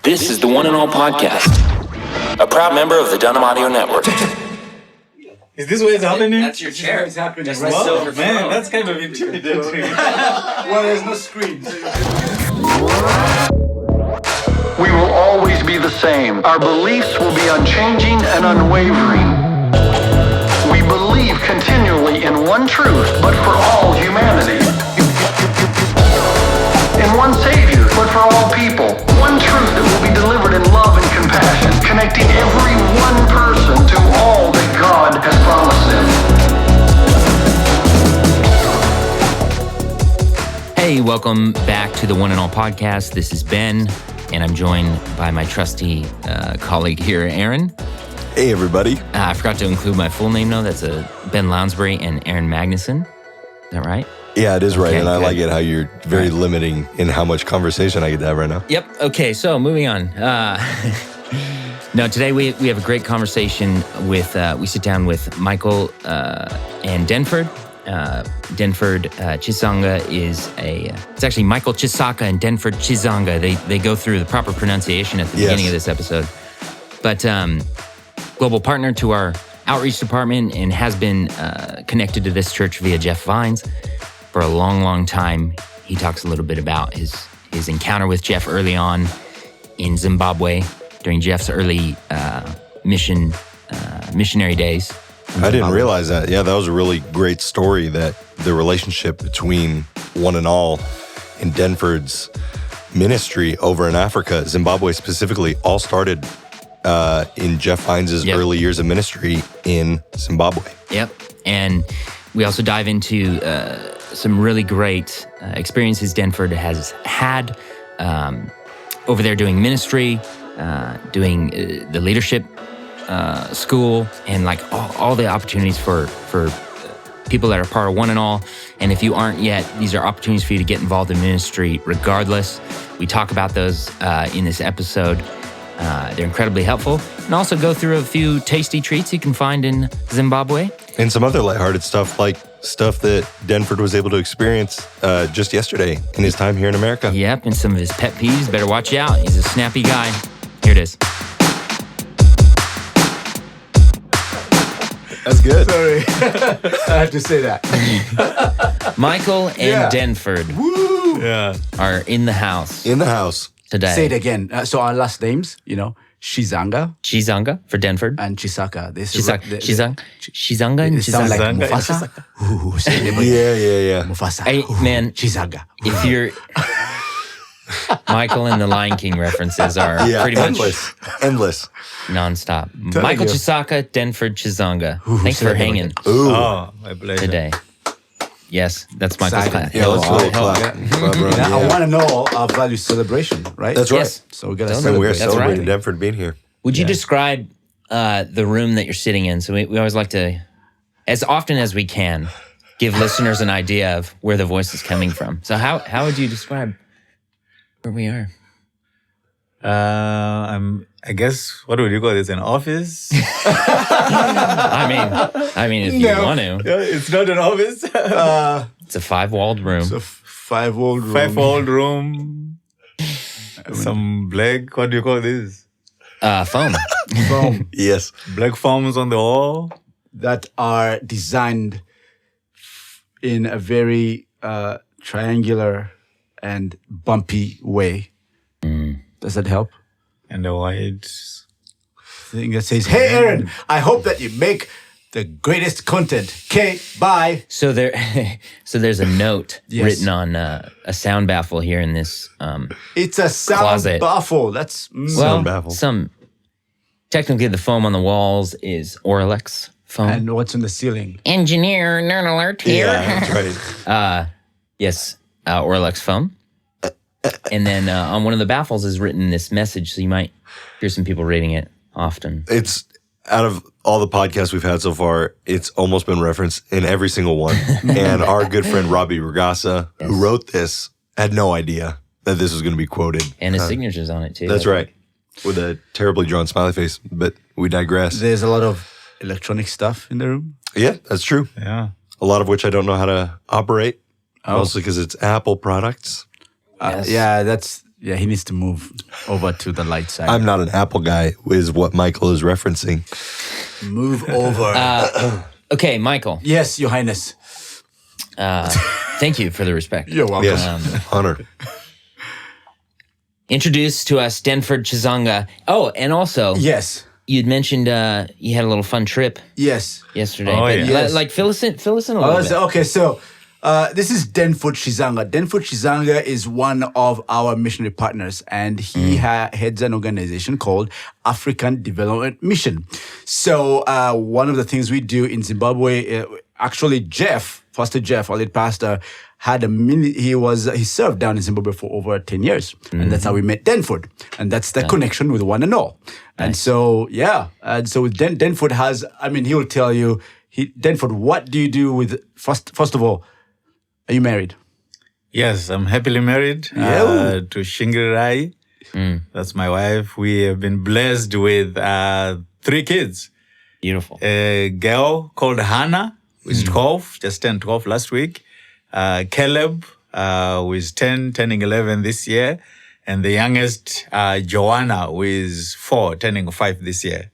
This is the One and All podcast, a proud member of the Dunham Audio Network. Is this what is happening? That's your chair. It's happening. Just Right? the silver Man, throne. that's kind of intimidating. Well, there's no screen. We will always be the same. Our beliefs will be unchanging and unwavering. We believe continually in one truth, but for all humanity. In one Savior, but for all people. One truth that will be delivered in love and compassion, connecting every one person to all that God has promised them. Hey, welcome back to the One and All podcast. This is Ben, and I'm joined by my trusty colleague here, Aaron. Hey, everybody. I forgot to include my full name, though. That's Ben Lounsbury and Aaron Magnuson. Is that right? Yeah, it is right, Okay, and I good. like it how you're very limiting in how much conversation I get to have right now. Yep. Okay, so moving on. No, today we have a great conversation with, we sit down with Michael and Denford. Denford Chizinga it's actually Michael Chisaka and Denford Chizinga. They go through the proper pronunciation at the beginning of this episode. But global partner to our outreach department and has been connected to this church via Jeff Vines for a long, long time. He talks a little bit about his encounter with Jeff early on in Zimbabwe during Jeff's early missionary days. I didn't realize that. Yeah, that was a really great story, that the relationship between One and All and Denford's ministry over in Africa, Zimbabwe specifically, all started in Jeff Vines' early years of ministry in Zimbabwe. Yep. And we also dive into some really great experiences Denford has had over there doing ministry, doing the leadership school, and like all the opportunities for people that are part of One and All. And if you aren't yet, these are opportunities for you to get involved in ministry regardless. We talk about those in this episode. They're incredibly helpful, and also go through a few tasty treats you can find in Zimbabwe. And some other lighthearted stuff, like stuff that Denford was able to experience just yesterday in his time here in America. Yep, and some of his pet peeves. Better watch out. He's a snappy guy. Here it is. That's good. Sorry. I had to say that. Michael and Denford Yeah. are in the house In the house. today. Say it again. So our last names, Chizanga Chizanga for Denford. and Chisaka. Chizanga and It sound like Chizanga. Mufasa. Ooh, say it again. Yeah. Mufasa. Hey, man. Chizanga. If you're... Michael and the Lion King references are pretty much Endless. nonstop. Michael you. Chisaka, Denford Chizanga. Thanks for hanging Ooh. Oh, my pleasure. today. Yes, that's Michael's Excited. class. Yeah, let's really Help. clap. Clap around, Now, I yeah. want to know our value celebration, right? That's right. Yes. So we got to And And we are That's celebrating right. Denford being here. Would you describe the room that you're sitting in? So we always like to, as often as we can, give listeners an idea of where the voice is coming from. So how would you describe where we are? I guess, what would you call this, an office? I mean, if you want to, Yeah, it's not an office. it's a 5-walled room. So five-walled room. 5-walled room. Some black, what do you call this? Foam. Foam Yes. Black foams on the wall. that are designed in a very triangular and bumpy way. Does that help? And the white. Thing that says, "Hey, Aaron, I hope that you make the greatest content. Okay, bye." So there's a note Yes. written on a sound baffle here in this. It's a sound Closet. baffle. That's Well, baffle. technically the foam on the walls is Oralex foam. and what's on the ceiling? Engineer nerd alert here. Yeah, that's right. Yes, Oralex foam. And then on one of the baffles is written this message, so you might hear some people reading it often. It's out of all the podcasts we've had so far, it's almost been referenced in every single one. And our good friend Robbie Ragasa, who wrote this, had no idea that this was going to be quoted. And his signature's on it too. That's right. With a terribly drawn smiley face, but we digress. There's a lot of electronic stuff in the room. Yeah, that's true. Yeah. A lot of which I don't know how to operate, mostly because it's Apple products. Yes. Yeah, that's Yeah, he needs to move over to the light side. I'm not an Apple guy, is what Michael is referencing. Move over. Okay, Michael. Yes, Your Highness. Thank you for the respect. You're welcome. Yes, honor. Introduce to us Denford Chizinga. Oh, and also, Yes. you'd mentioned you had a little fun trip Yes. yesterday. Oh, but yeah. Yes. Like fill us in a little bit. Okay, so this is Denford Chizinga. Denford Chizinga is one of our missionary partners, and he heads an organization called African Development Mission. So one of the things we do in Zimbabwe, actually, Pastor Jeff, our lead pastor, had he served down in Zimbabwe for over 10 years. And that's how we met Denford. And that's the connection with One and All. And so, and so with Denford he will tell you, Denford, what do you do with, first of all, are you married? Yes, I'm happily married Yeah. to Shingirirai. That's my wife. We have been blessed with 3 kids. Beautiful. A girl called Hannah, who is 12, just turned 12 last week. Caleb, who is 10, turning 11 this year. And the youngest, Joanna, who is 4, turning 5 this year.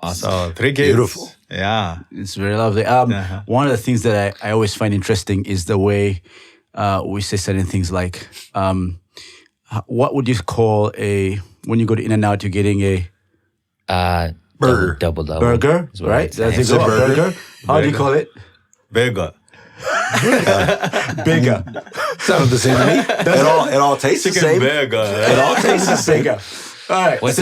Awesome. So 3 kids. Beautiful. Yeah. It's very lovely. One of the things that I always find interesting is the way we say certain things like, what would you call when you go to In-N-Out, you're getting a Burger. Double. burger, is what right? I'd say. That's a burger. How do you call it? Burger. Bigger. Sounded the same to me. It all tastes the Chicken same. burger. It all tastes bigger. All right. What's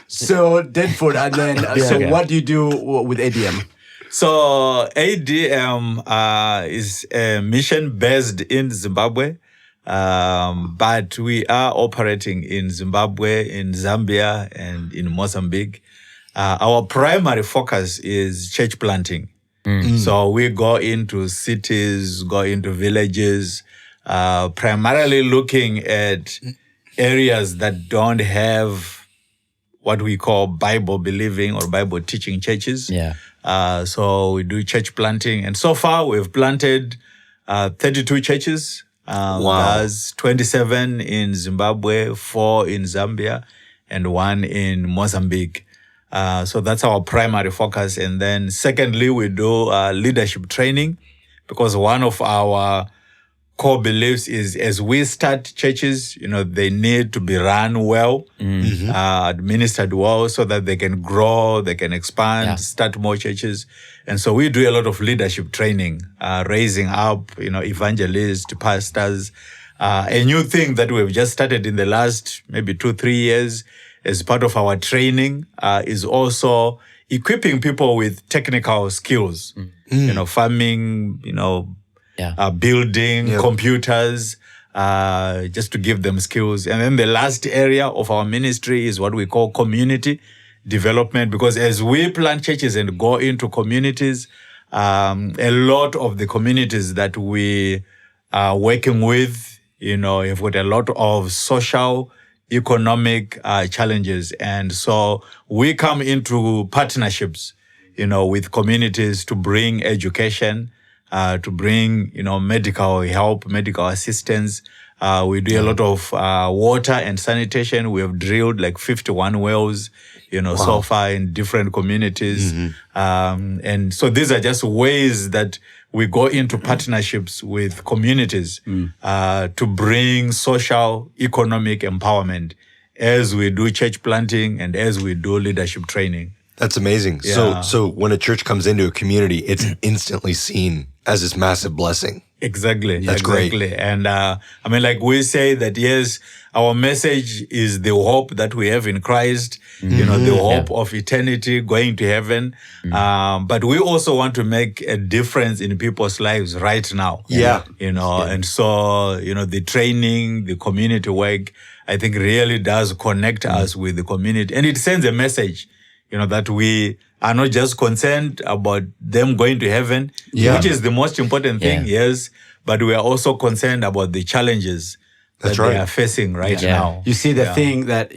So Denford, and then okay. what do you do with ADM? So ADM is a mission based in Zimbabwe, but we are operating in Zimbabwe, in Zambia, and in Mozambique. Our primary focus is church planting. So we go into cities, go into villages, primarily looking at areas that don't have what we call Bible believing or Bible teaching churches. Yeah. So we do church planting. And so far we've planted 32 churches. There's 27 in Zimbabwe, 4 in Zambia, and 1 in Mozambique. So that's our primary focus. And then secondly, we do leadership training, because one of our core beliefs is as we start churches, they need to be run well, administered well, so that they can grow, they can expand, start more churches. And so we do a lot of leadership training, raising up, evangelists, pastors. A new thing that we've just started in the last maybe 2-3 years as part of our training is also equipping people with technical skills, farming, building, computers, just to give them skills. And then the last area of our ministry is what we call community development, because as we plant churches and go into communities, a lot of the communities that we are working with, have got a lot of social, economic challenges. And so we come into partnerships, with communities to bring education, to bring, medical help, medical assistance. We do a lot of water and sanitation. We have drilled like 51 wells, so far in different communities. And so these are just ways that we go into partnerships with communities to bring social, economic empowerment as we do church planting and as we do leadership training. That's amazing. Yeah. So when a church comes into a community, it's instantly seen as this massive blessing. Exactly. That's exactly. great. And like we say that, yes, our message is the hope that we have in Christ, the hope of eternity, going to heaven. But we also want to make a difference in people's lives right now. Yeah. And so, the training, the community work, I think really does connect us with the community. And it sends a message, that we are not just concerned about them going to heaven, which is the most important thing, yes, but we are also concerned about the challenges that they are facing right now. You see, the thing that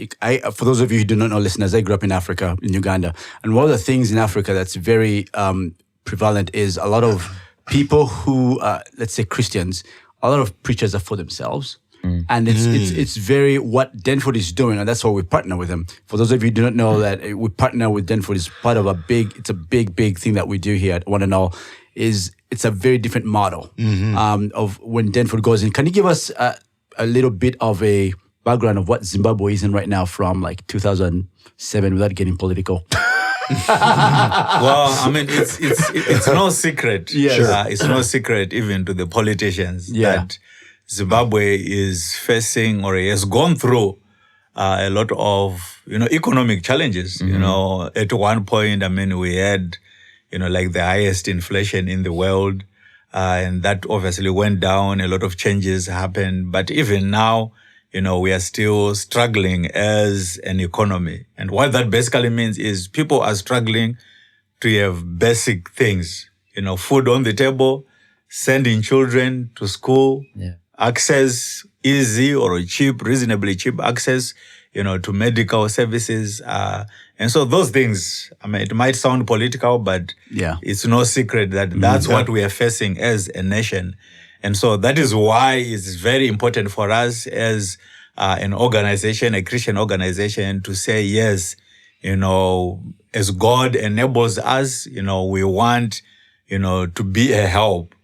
for those of you who do not know, listeners, I grew up in Africa, in Uganda. And one of the things in Africa that's very prevalent is a lot of people who, let's say Christians, a lot of preachers are for themselves. And it's very what Denford is doing, and that's why we partner with them. For those of you who do not know that we partner with Denford is part of a big thing that we do here at ONE&ALL. It's a very different model of when Denford goes in. Can you give us a little bit of a background of what Zimbabwe is in right now from like 2007 without getting political? Well, I mean, it's no secret. Yes. Sure. It's no secret even to the politicians Yeah. that Zimbabwe is facing or has gone through a lot of, economic challenges. At one point, I mean, we had, like the highest inflation in the world. And that obviously went down. A lot of changes happened. But even now, we are still struggling as an economy. And what that basically means is people are struggling to have basic things, food on the table, sending children to school, access easy or cheap, reasonably cheap access, to medical services. And so those things, I mean, it might sound political, but it's no secret that that's what we are facing as a nation. And so that is why it's very important for us as an organization, a Christian organization, to say, yes, as God enables us, we want, to be a help,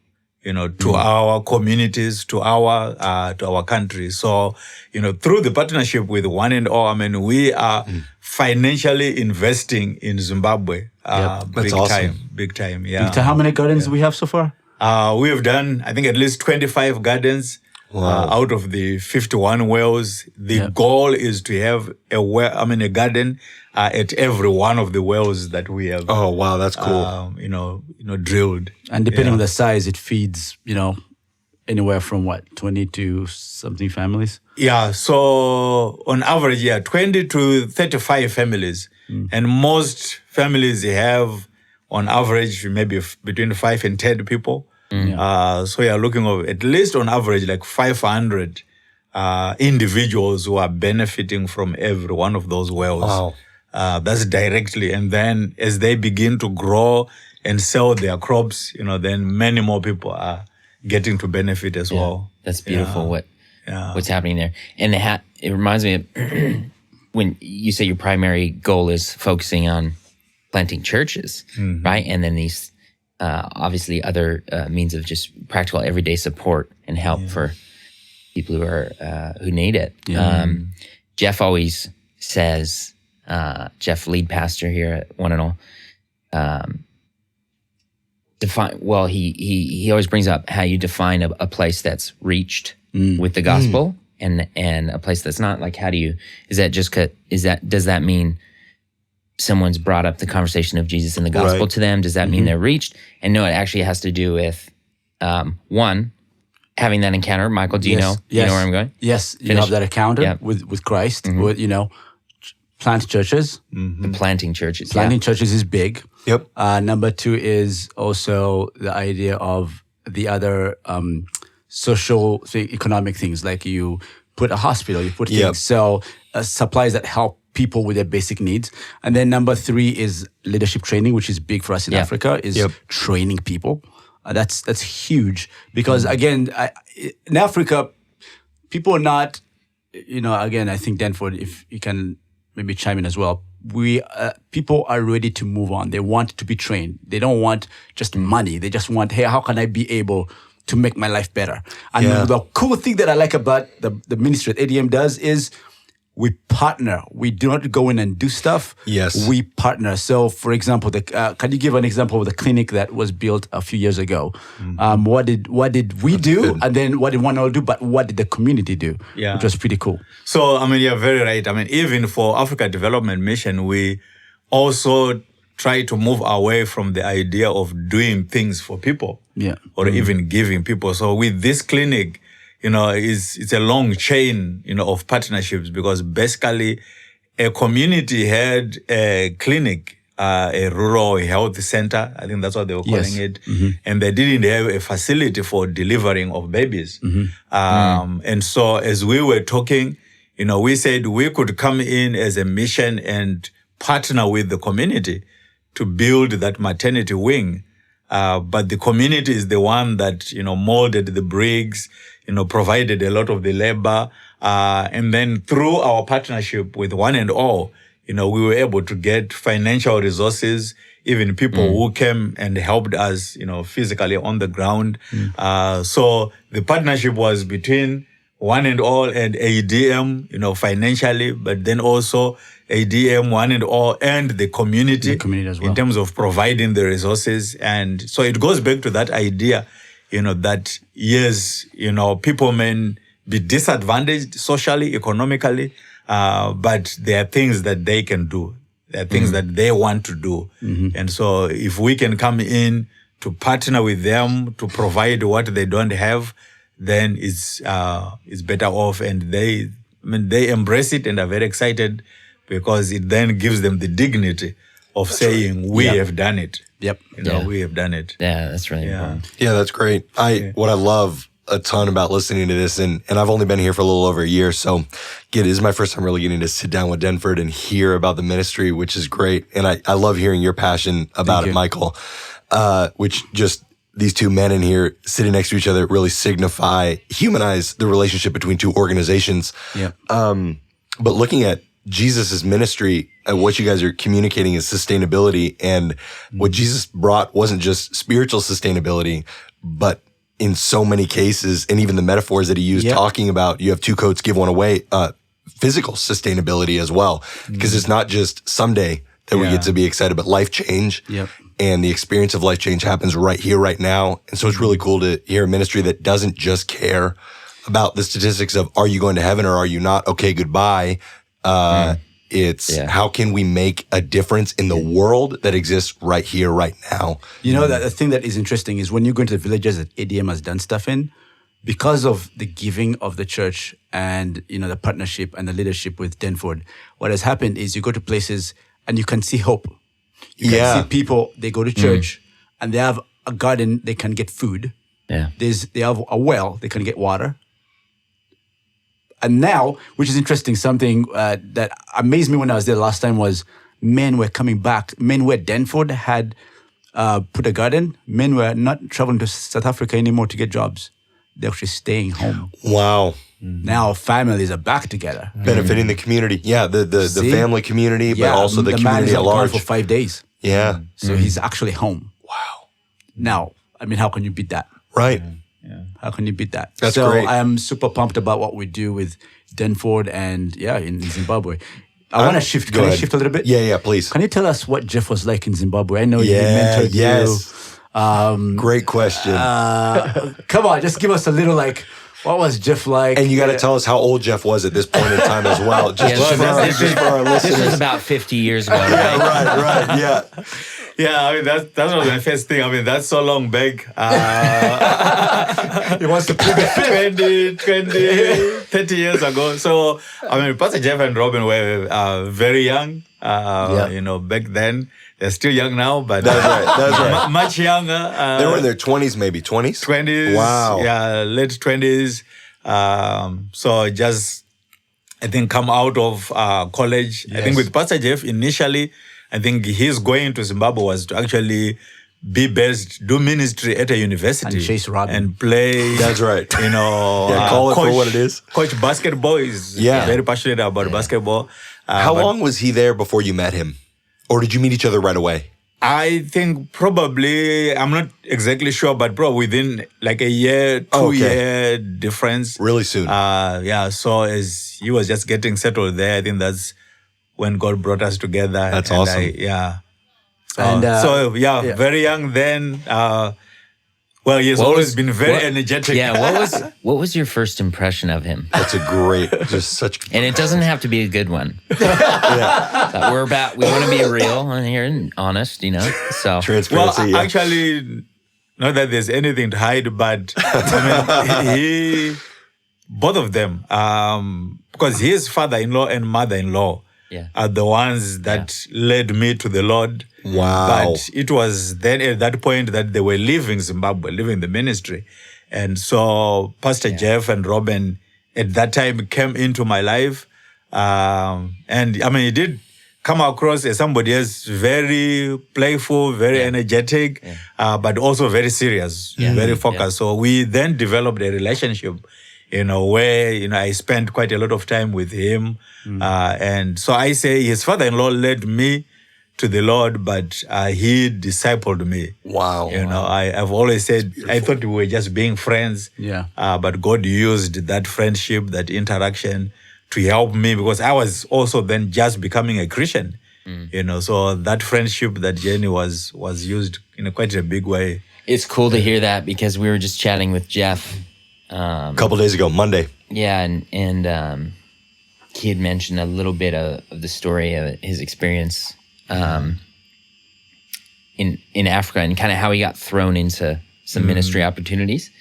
to our communities, to our country. So, through the partnership with ONE&ALL, I mean, we are financially investing in Zimbabwe. That's awesome. Big time. Yeah. How many gardens do we have so far? We have done, I think, at least 25 gardens out of the 51 wells. The goal is to have a garden at every one of the wells that we have. Oh, wow, that's cool. Drilled. And depending on the size, it feeds, anywhere from 20 to something families? Yeah, so on average, 20 to 35 families. And most families have, on average, maybe between 5 and 10 people. So you're looking at least on average like 500 individuals who are benefiting from every one of those wells. Wow. That's directly. And then as they begin to grow and sell their crops, then many more people are getting to benefit as well. That's beautiful what's happening there. And it reminds me of when you say your primary goal is focusing on planting churches, right? And then these obviously other means of just practical everyday support and help for people who need it. Jeff always says, Jeff, lead pastor here at ONE&ALL, he always brings up how you define a place that's reached with the gospel and a place that's not. Like, how do you? Does that mean someone's brought up the conversation of Jesus and the gospel to them? Does that mean they're reached? And no, it actually has to do with one, having that encounter. Michael, do you know? You know where I'm going? Yes, you have that encounter with Christ. With plant churches. The planting churches. Planting churches is big. Yep. Number 2 is also the idea of the other social, economic things, like you put a hospital, you put things, so supplies that help people with their basic needs. And then number 3 is leadership training, which is big for us in Africa, is training people. That's huge because again, in Africa, people are not, again, I think Denford, if you can maybe chime in as well, people are ready to move on. They want to be trained. They don't want just money. They just want, hey, how can I be able to make my life better? And the cool thing that I like about the ministry that ADM does is we partner. We do not go in and do stuff. Yes. We partner. So, for example, can you give an example of the clinic that was built a few years ago? What did we do? Good. And then what did ONE&ALL do? But what did the community do? Yeah. Which was pretty cool. So, I mean, you're very right. I mean, even for Africa Development Mission, we also try to move away from the idea of doing things for people. Or even giving people. So with this clinic, it's a long chain, of partnerships because basically a community had a clinic, a rural health center. I think that's what they were calling it. And they didn't have a facility for delivering of babies. And so as we were talking, we said we could come in as a mission and partner with the community to build that maternity wing. But the community is the one that, molded the bricks, provided a lot of the labor. And then through our partnership with One and All, we were able to get financial resources, even people who came and helped us, physically on the ground. So the partnership was between One and All and ADM, financially, but then also ADM, One and All, and the community as well, in terms of providing the resources. And so it goes back to that idea, that yes, people may be disadvantaged socially, economically, but there are things that they can do. There are things that they want to do. And so if we can come in to partner with them to provide what they don't have, then it's better off. And they embrace it and are very excited, because it then gives them the dignity of saying, we have done it. Yep. We have done it. Yeah, that's really important. Yeah, that's great. What I love a ton about listening to this, and I've only been here for a little over a year, so this is my first time really getting to sit down with Denford and hear about the ministry, which is great. And I love hearing your passion about it, Michael, which just these two men in here sitting next to each other really humanize the relationship between two organizations. Yeah. But looking at Jesus' ministry, what you guys are communicating is sustainability. And what Jesus brought wasn't just spiritual sustainability, but in so many cases, and even the metaphors that he used talking about, you have two coats, give one away, physical sustainability as well. Because it's not just someday that we get to be excited, but life change. Yep. And the experience of life change happens right here, right now. And so it's really cool to hear a ministry that doesn't just care about the statistics of, are you going to heaven or are you not? Okay, goodbye. It's how can we make a difference in the world that exists right here, right now? That the thing that is interesting is when you go into the villages that ADM has done stuff in, because of the giving of the church and, the partnership and the leadership with Denford, what has happened is you go to places and you can see hope. You can see people, they go to church and they have a garden, they can get food. Yeah. They have a well, they can get water. And now, which is interesting, something that amazed me when I was there last time was men were coming back. Men where Denford had put a garden, men were not traveling to South Africa anymore to get jobs. They're actually staying home. Wow. Now families are back together. Benefiting the community. Yeah, the family community, but also the community at large. For 5 days. Yeah. So he's actually home. Wow. Now, how can you beat that? Right. How can you beat that? That's so great. I am super pumped about what we do with Denford and in Zimbabwe. I want to shift. Can I shift a little bit? Yeah, please. Can you tell us what Jeff was like in Zimbabwe? I know you mentored you. Great question. Come on, just give us a little what was Jeff like? And you got to tell us how old Jeff was at this point in time as well. Just for our listeners. This was about 50 years ago, right? right. Yeah. Yeah, that was my first thing. That's so long back. He wants to play the 30 years ago. So, Pastor Jeff and Robin were very young, back then. They're still young now, but that's right. Much younger. They were in their 20s, maybe 20s? 20s. Wow. Yeah, late 20s. So just, I think, come out of college. Yes. I think with Pastor Jeff initially, I think his going to Zimbabwe was to actually be based, do ministry at a university. And chase Robin. And play. That's right. Call it for what it is. Coach basketball. Is very passionate about basketball. How long was he there before you met him? Or did you meet each other right away? I think probably, I'm not exactly sure, but probably within a year, 2-year difference. Really soon. So as he was just getting settled there, I think that's when God brought us together. That's awesome. Very young then. He's always been very energetic. Yeah, what was your first impression of him? That's just such. And it doesn't have to be a good one. We want to be real here and honest, So transparency. Actually, not that there's anything to hide, but both of them, because his father-in-law and mother-in-law are the ones that led me to the Lord. Wow. But it was then at that point that they were leaving Zimbabwe, leaving the ministry. And so Pastor Jeff and Robin at that time came into my life. And he did come across as somebody else very playful, very energetic, but also very serious, very focused. So we then developed a relationship, where, I spent quite a lot of time with him. And so I say his father-in-law led me to the Lord, but he discipled me. Wow. I've always said, I thought we were just being friends. Yeah. But God used that friendship, that interaction to help me, because I was also then just becoming a Christian. So that friendship, that journey was used in quite a big way. It's cool to hear that, because we were just chatting with Jeff. A couple days ago, Monday. Yeah, and he had mentioned a little bit of the story of his experience in Africa, and kind of how he got thrown into some ministry opportunities,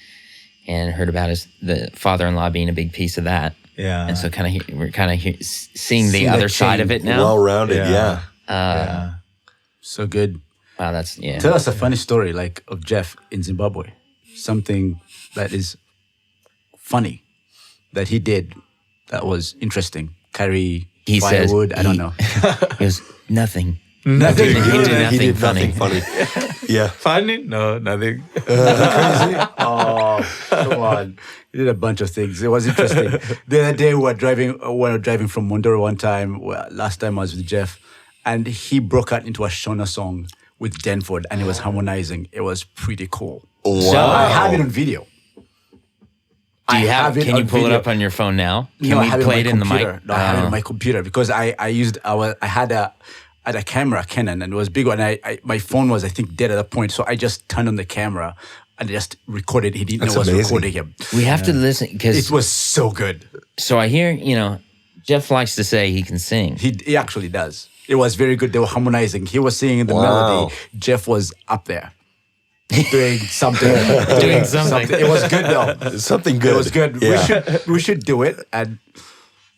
and heard about the father-in-law being a big piece of that. Yeah. And so we're seeing the other side of it now. Well-rounded, So good. Wow, that's Tell us a funny story like of Jeff in Zimbabwe. Something that is funny that he did that was interesting. Carry firewood, I don't know. He goes, nothing. Nothing. He did nothing funny. Yeah. Funny? No, nothing. Crazy? Oh, come on. He did a bunch of things. It was interesting. The other day we were driving from Mondoro one time. Last time I was with Jeff, and he broke out into a Shona song with Denford, and he was harmonizing. It was pretty cool. Wow. So I have it on video. Do you have? Can you pull it up on your phone now? Can we play it in the mic? No, I have it on my computer because I had a camera, Canon, and it was big one. My phone was, I think, dead at that point, so I just turned on the camera and just recorded. He didn't know I was recording him. We have to listen because it was so good. So I hear, Jeff likes to say he can sing. He actually does. It was very good. They were harmonizing. He was singing the melody. Jeff was up there doing something. Doing something. It was good though. Something good. It was good. Yeah. We should do it and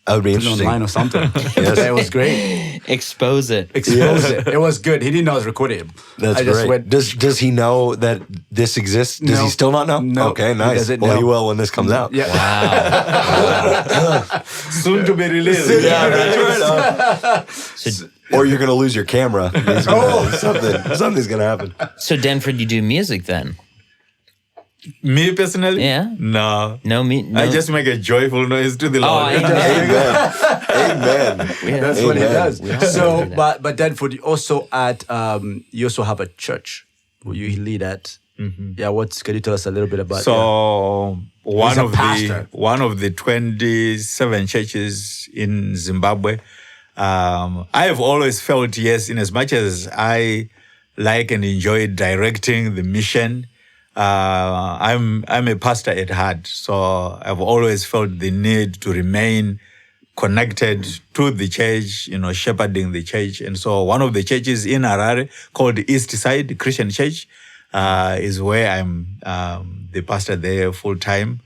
that would be put it interesting. online or something. Yes. It was great. Expose it. Expose it. It was good. He didn't know I was recording him. That's great. Does he know that this exists? Does he still not know? No. Okay, nice. He doesn't Well, know. he will when this comes out. Yeah. Wow. Soon to be released. Yeah, that's right. Or you're gonna lose your camera. Something's gonna happen. So Denford, you do music then? Me personally? Yeah. No. No. I just make a joyful noise to the Lord. Amen. That's what he does. We all So, do that. but Denford, you also have a church where you lead at. Yeah, can you tell us a little bit about? So He's a pastor. one of the 27 churches in Zimbabwe. I have always felt, yes, in as much as I like and enjoy directing the mission, I'm a pastor at heart. So I've always felt the need to remain connected to the church, shepherding the church. And so one of the churches in Harare called East Side Christian Church is where I'm the pastor there full time,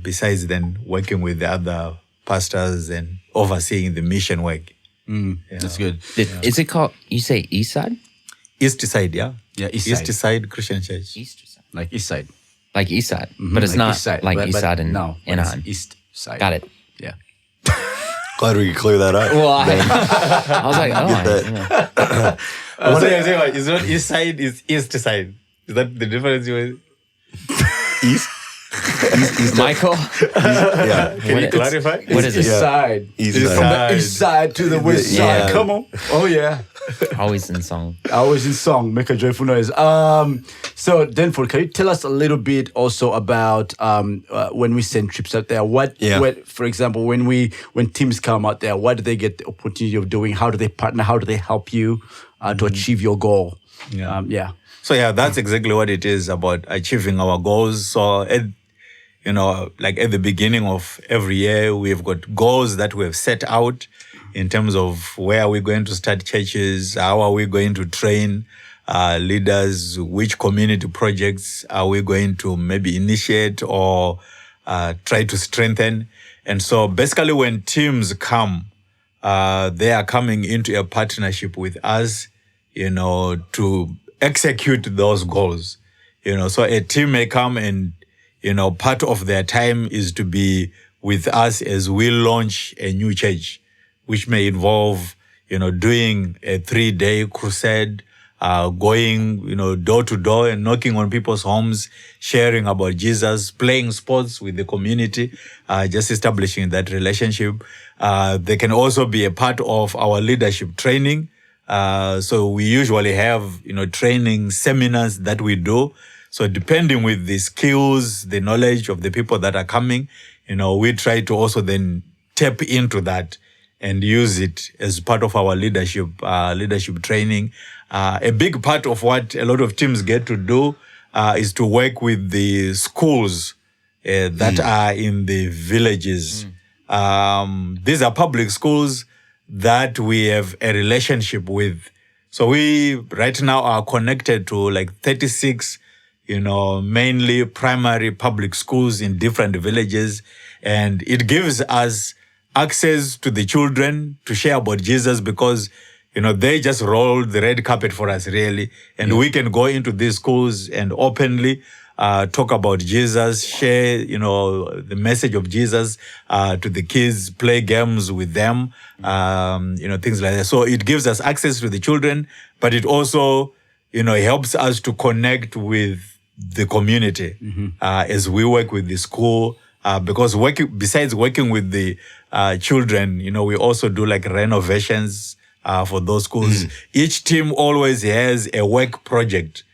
besides then working with the other pastors and overseeing the mission work. That's good. Is it called, you say East Side? East Side, yeah? Yeah, East Side. East Side Christian Church. East Side. Like East Side. Like East Side. But it's Like not East Side. like But- East but Side in no, but it's Anaheim. East Side. Got it. Yeah. Glad we could clear that up. Well, I was like, It's not East Side, it's East Side. Is that the difference? East. Michael? Yeah. Can you clarify? What is East it? Side. East East side. From the east side to the west Yeah. side. Come on. Oh, yeah. Always in song. Always in song. Make a joyful noise. So, Denford, can you tell us a little bit also about when we send trips out there? For example, when teams come out there, what do they get the opportunity of doing? How do they partner? How do they help you to achieve your goal? Yeah. So that's exactly what it is about, achieving our goals. So like at the beginning of every year, we've got goals that we have set out in terms of where are we going to start churches, how are we going to train leaders, which community projects are we going to maybe initiate or try to strengthen. And so basically when teams come, they are coming into a partnership with us, to execute those goals. So a team may come and, part of their time is to be with us as we launch a new church, which may involve, doing a 3-day crusade, going, door to door and knocking on people's homes, sharing about Jesus, playing sports with the community, just establishing that relationship. They can also be a part of our leadership training. So we usually have, training seminars that we do. So depending with the skills, the knowledge of the people that are coming, we try to also then tap into that and use it as part of our leadership training. A big part of what a lot of teams get to do is to work with the schools that are in the villages. These are public schools that we have a relationship with. So we right now are connected to like 36, mainly primary public schools in different villages. And it gives us access to the children to share about Jesus because, they just rolled the red carpet for us, really. And we can go into these schools and openly talk about Jesus, share, the message of Jesus to the kids, play games with them, things like that. So it gives us access to the children, but it also, helps us to connect with the community as we work with the school. Because besides working with the children, we also do like renovations for those schools. Each team always has a work project,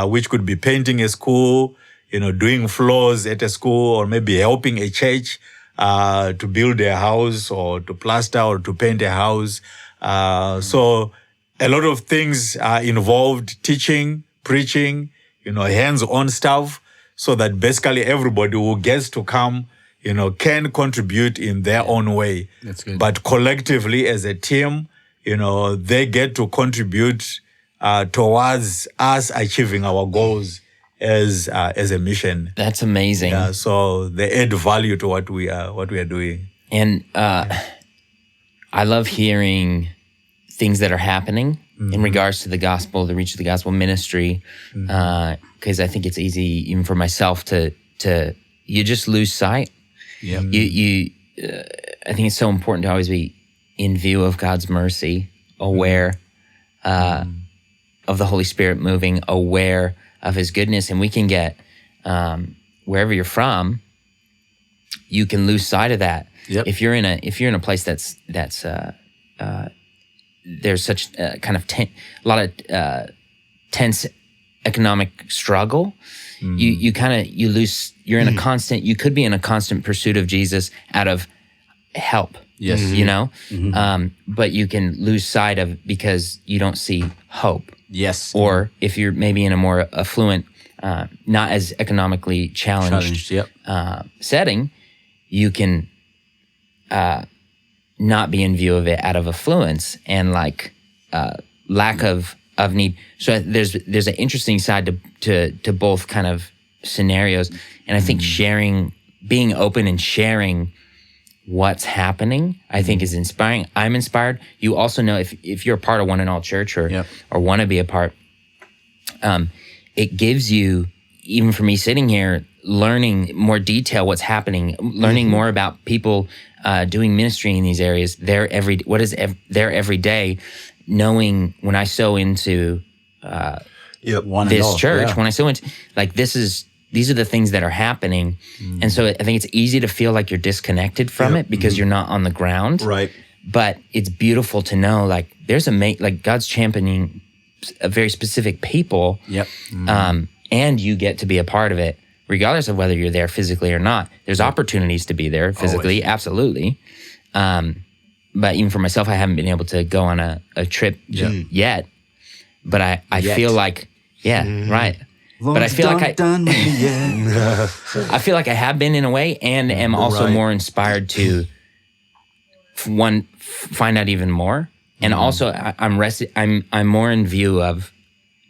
which could be painting a school, doing floors at a school, or maybe helping a church to build a house or to plaster or to paint a house. So a lot of things are involved: teaching, preaching, hands-on stuff, so that basically everybody who gets to come, can contribute in their own way. That's good. But collectively as a team, they get to contribute towards us achieving our goals as a mission. That's amazing. Yeah, so they add value to what we are doing. And I love hearing things that are happening in regards to the gospel, the reach of the gospel ministry, because I think it's easy even for myself to you just lose sight. Yeah. I think it's so important to always be in view of God's mercy, aware of the Holy Spirit moving, aware of His goodness, and we can get wherever you're from, you can lose sight of that. Yep. If you're in a place that's there's such kind of a lot of tense economic struggle, you lose. You're in a constant. You could be in a constant pursuit of Jesus out of help. Yes. But you can lose sight of because you don't see hope. Yes. Or if you're maybe in a more affluent, not as economically challenged setting, you can not be in view of it out of affluence and lack of need. So there's an interesting side to both kind of scenarios, and I think being open and sharing what's happening, I think is inspiring. I'm inspired. You also know if you're a part of ONE&ALL Church or want to be a part, it gives you, even for me sitting here, learning more detail what's happening, learning more about people doing ministry in these areas. There every day, knowing when I sow into this church, when I sow into these are the things that are happening. And so I think it's easy to feel like you're disconnected from it because you're not on the ground. Right. But it's beautiful to know there's God's championing a very specific people. Yep. And you get to be a part of it, regardless of whether you're there physically or not. There's opportunities to be there physically, absolutely. But even for myself, I haven't been able to go on a trip yet. But I feel like, right. But I feel like I feel like I have been in a way, and am also more inspired to find out even more, and also I'm more in view of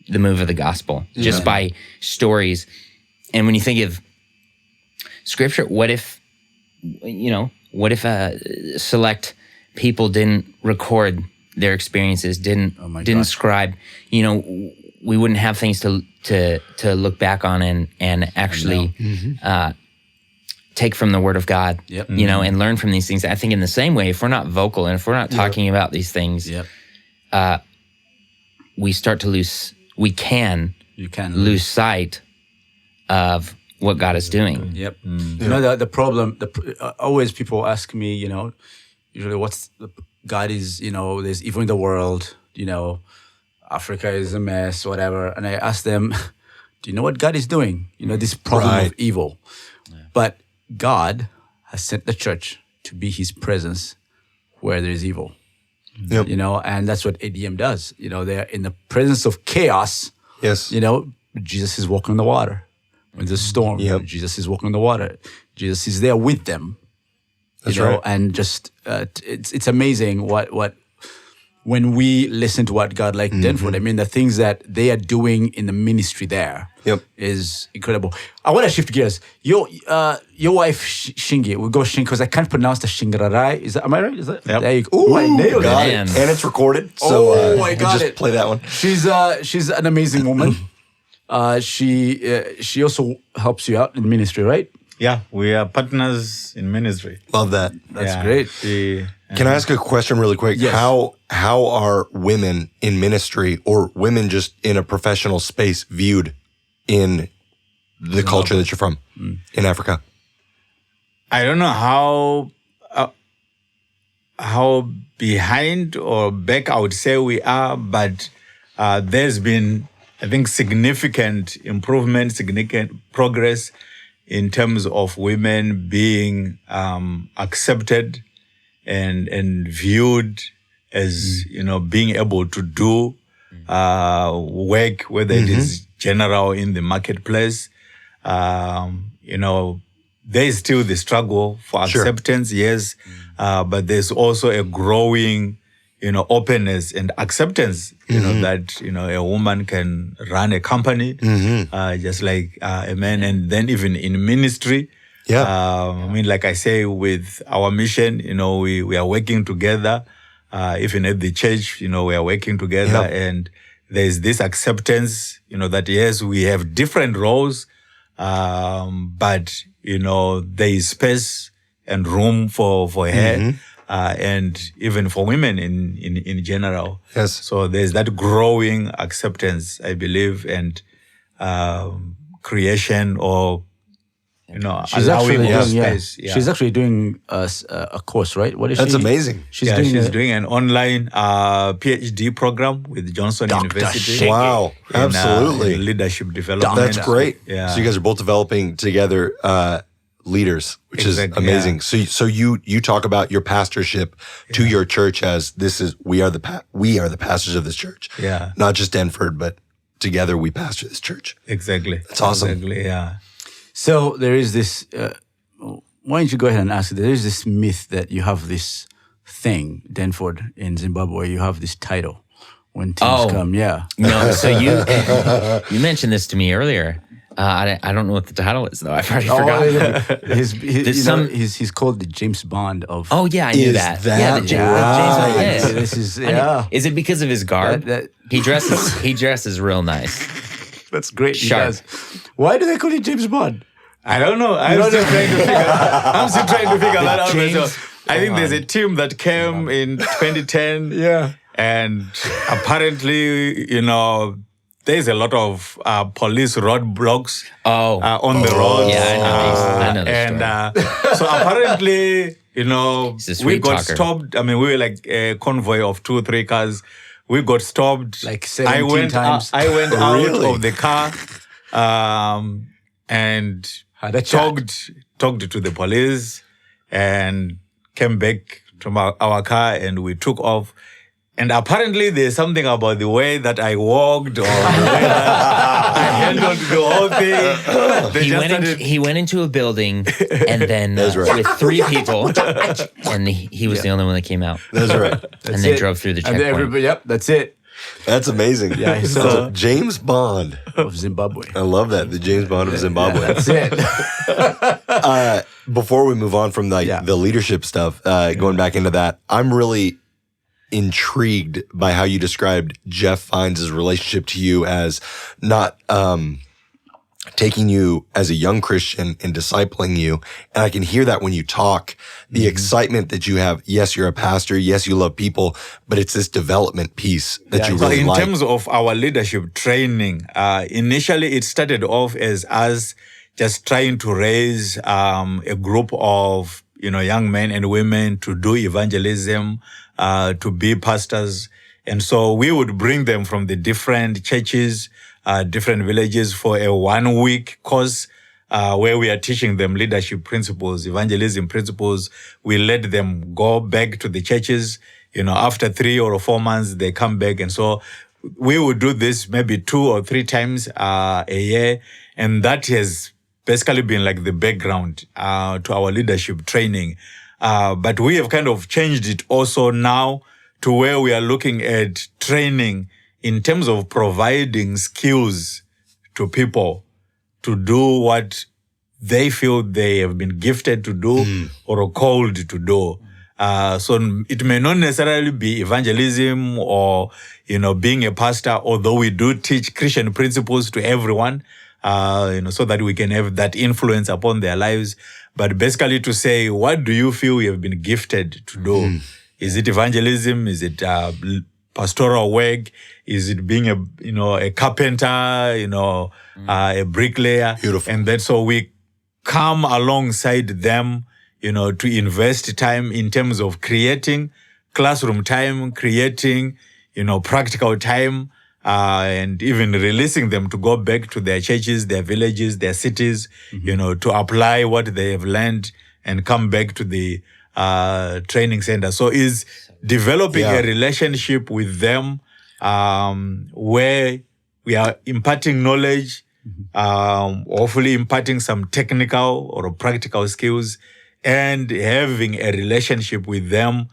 the move of the gospel just by stories. And when you think of Scripture, what if select people didn't record their experiences, didn't scribe, we wouldn't have things to look back on and actually take from the Word of God, Yep. you know, and learn from these things. I think in the same way, if we're not vocal and if we're not talking about these things, we start to lose. We can lose sight of what God is doing. Yep. You know, the problem, always people ask me, you know, usually God is, you know, there's evil in the world, you know, Africa is a mess, whatever. And I ask them, do you know what God is doing? You know, this problem of evil. But God has sent the church to be his presence where there is evil. Yep. You know, and that's what ADM does. You know, they're in the presence of chaos. Yes. You know, Jesus is walking on the water. When there's a storm, Jesus is walking on the water. Jesus is there with them. That's you know, right. And just it's amazing what when we listen to what God like Denford. I mean, the things that they are doing in the ministry there is incredible. I want to shift gears. Your wife Shingi, we go Shingi because I can't pronounce the Shingararai. Am I right? Is that there you go? Oh, I nailed Got it. it. And it's recorded. So I got just it. play that one. She's an amazing woman. She also helps you out in ministry, right? Yeah, we are partners in ministry. Love that. That's great. Can I ask a question really quick? Yes. How are women in ministry or women just in a professional space viewed in the culture that you're from in Africa? I don't know how behind or back I would say we are, but there's been, I think, significant improvement, significant progress in terms of women being accepted and viewed as, you know, being able to do work, whether it is general in the marketplace. You know, there is still the struggle for acceptance, yes, but there's also a growing, you know, openness and acceptance, you know, that, you know, a woman can run a company just like a man. And then even in ministry, I mean, like I say, with our mission, you know, we are working together. Even at the church, you know, we are working together. And there's this acceptance, you know, that yes, we have different roles, but, you know, there is space and room for her. And even for women in general. Yes. So there's that growing acceptance, I believe, and creation or, you know, She's allowing actually more doing, space. Yeah. She's actually doing a course, right? What is That's she? amazing. She's doing an online PhD program with Johnson University. Wow. Absolutely. In leadership development. That's great. Yeah. So you guys are both developing together leaders, which is amazing. Yeah. So you talk about your pastorship to your church as we are the pastors of this church. Yeah. Not just Denford, but together we pastor this church. Exactly. That's awesome. Exactly, yeah. So there is this. Why don't you go ahead and ask? There is this myth that you have this thing, Denford in Zimbabwe. You have this title when teams come. Yeah. No, so you mentioned this to me earlier. I don't know what the title is though. I've already forgotten. He's called the James Bond of. Oh yeah, I knew that. Yeah, the James Bond. Yeah. This is Is it because of his garb? He dresses real nice. That's great. Sharp. He does. Why do they call it James Bond? I don't know. I'm still trying to figure that out myself. I think there's a team that came in 2010. Yeah. And apparently, you know, there's a lot of police roadblocks on the road. Yeah, I know this and so apparently, you know, we got stopped. I mean, we were like a convoy of 2 or 3 cars. We got stopped. Like 17 times. I went out of the car and talked to the police and came back to our car and we took off. And apparently there's something about the way that I walked or the way that I handled the whole thing. He went into a building and then with 3 people, and he was the only one that came out. That's right. And they drove through the checkpoint. Yep, that's it. That's amazing. Yeah, so James Bond of Zimbabwe. I love that. The James Bond of Zimbabwe. That's it. Before we move on from the leadership stuff, going back into that, I'm really intrigued by how you described Jeff Vines' relationship to you as not taking you as a young Christian and discipling you. And I can hear that when you talk, the excitement that you have. Yes, you're a pastor. Yes, you love people, but it's this development piece that you So really in like. terms of our leadership training, initially it started off as us just trying to raise a group of young men and women to do evangelism, to be pastors. And so we would bring them from the different churches, different villages for a 1-week course where we are teaching them leadership principles, evangelism principles. We let them go back to the churches. After 3 or 4 months, they come back. And so we would do this maybe 2 or 3 times a year. And that has basically been like the background to our leadership training. But we have kind of changed it also now to where we are looking at training in terms of providing skills to people to do what they feel they have been gifted to do or called to do. So it may not necessarily be evangelism or, being a pastor, although we do teach Christian principles to everyone, so that we can have that influence upon their lives. But basically to say, what do you feel you have been gifted to do? Is it evangelism? Is it pastoral work? Is it being a carpenter, a bricklayer? Beautiful. And then so we come alongside them, to invest time in terms of creating classroom time, creating, practical time, and even releasing them to go back to their churches, their villages, their cities, to apply what they have learned and come back to the training center. So is developing a relationship with them where we are imparting knowledge, hopefully imparting some technical or practical skills, and having a relationship with them.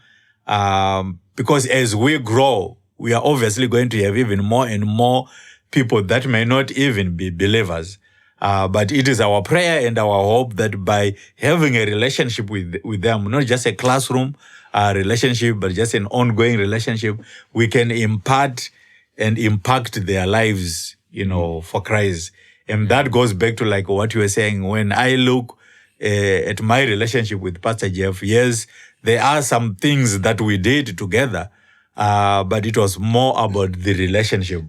Because as we grow, we are obviously going to have even more and more people that may not even be believers. But it is our prayer and our hope that by having a relationship with them, not just a classroom relationship, but just an ongoing relationship, we can impart and impact their lives, for Christ. And that goes back to like what you were saying. When I look at my relationship with Pastor Jeff, yes, there are some things that we did together, but it was more about the relationship.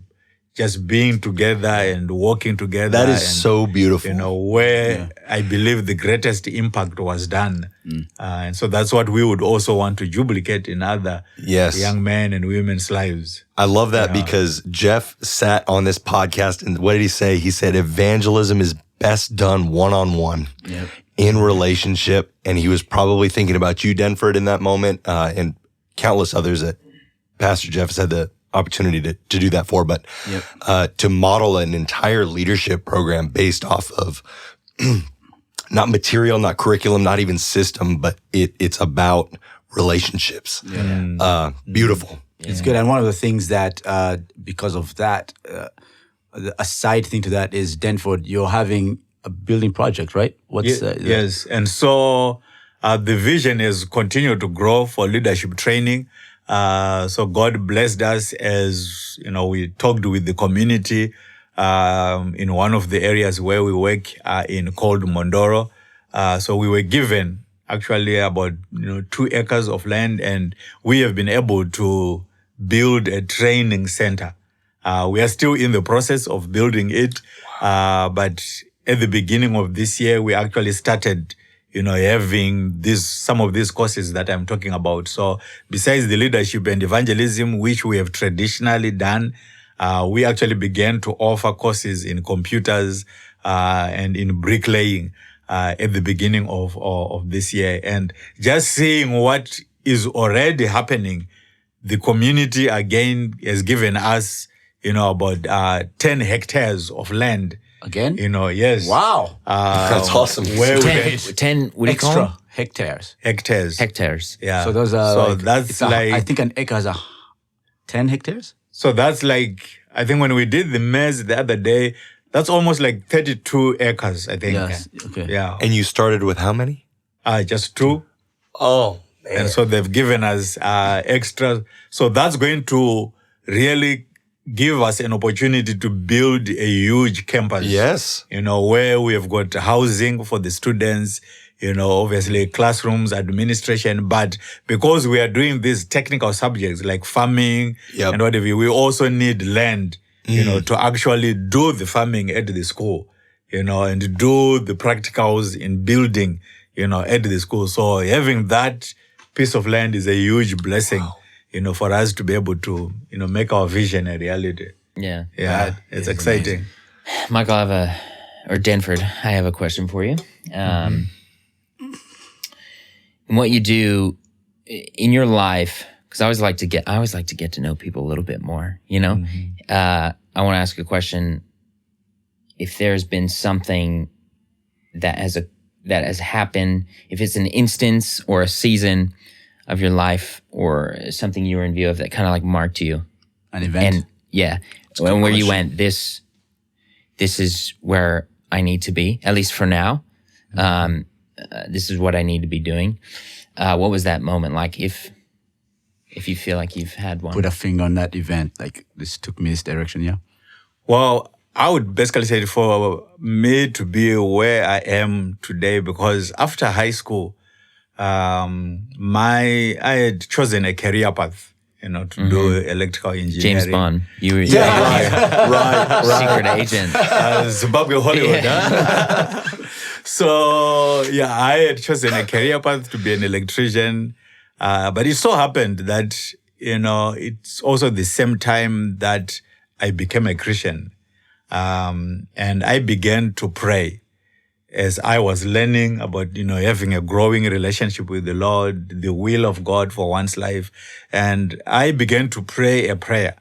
Just being together and working together. That is so beautiful. Where I believe the greatest impact was done. And so that's what we would also want to duplicate in other young men and women's lives. I love that because Jeff sat on this podcast and what did he say? He said, evangelism is best done one-on-one in relationship. And he was probably thinking about you, Denford, in that moment, and countless others that Pastor Jeff has had the opportunity to do that for, but to model an entire leadership program based off of not material, not curriculum, not even system, but it's about relationships. Beautiful. It's good. And one of the things that, because of that, a side thing to that is, Denford, you're having a building project, right? Yes. And so the vision has continued to grow for leadership training. So God blessed us as, we talked with the community in one of the areas where we work in called Mondoro. So we were given actually about 2 acres of land, and we have been able to build a training center. We are still in the process of building it, but at the beginning of this year, we actually started having some of these courses that I'm talking about. So besides the leadership and evangelism, which we have traditionally done, we actually began to offer courses in computers and in bricklaying at the beginning of this year. And just seeing what is already happening, the community again has given us, about 10 hectares of land. Again? Yes. Wow. That's awesome. Where we 10 what do you call them? Hectares. Hectares. Yeah. So those are so that's I think an acre is 10 hectares? So that's like, I think when we did the math the other day, that's almost like 32 acres, I think. Yes. Okay. Yeah. And you started with how many? Just 2. Oh, man. And so they've given us extra. So that's going to really give us an opportunity to build a huge campus. Yes. Where we have got housing for the students, obviously classrooms, administration. But because we are doing these technical subjects like farming Yep. and whatever, we also need land, to actually do the farming at the school, and do the practicals in building, at the school. So having that piece of land is a huge blessing, for us to be able to, make our vision a reality. Yeah. Yeah, it's exciting. Michael, or Denford, I have a question for you. And what you do in your life, because I always like to get to know people a little bit more, I want to ask a question. If there's been something that has happened, if it's an instance or a season of your life or something you were in view of that kind of like marked you. An event. And yeah, and where you went, this is where I need to be, at least for now. This is what I need to be doing. What was that moment like? If you feel like you've had one. Put a finger on that event, like this took me this direction, yeah? Well, I would basically say for me to be where I am today, because after high school, I had chosen a career path, to do electrical engineering. James Bond, you were Right. secret agent. Zimbabwe, Hollywood. Huh? So, I had chosen a career path to be an electrician. But it so happened that, it's also the same time that I became a Christian. And I began to pray as I was learning about, having a growing relationship with the Lord, the will of God for one's life. And I began to pray a prayer,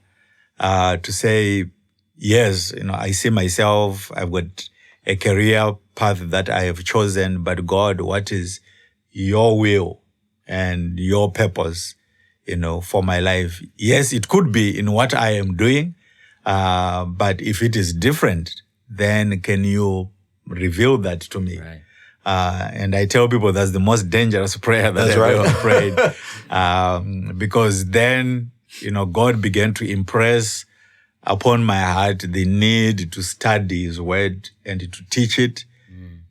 to say, yes, I see myself, I've got a career path that I have chosen, but God, what is your will and your purpose, for my life? Yes, it could be in what I am doing, but if it is different, then can you reveal that to me? Right. And I tell people that's the most dangerous prayer that I've ever prayed. Because then, God began to impress upon my heart the need to study His Word and to teach it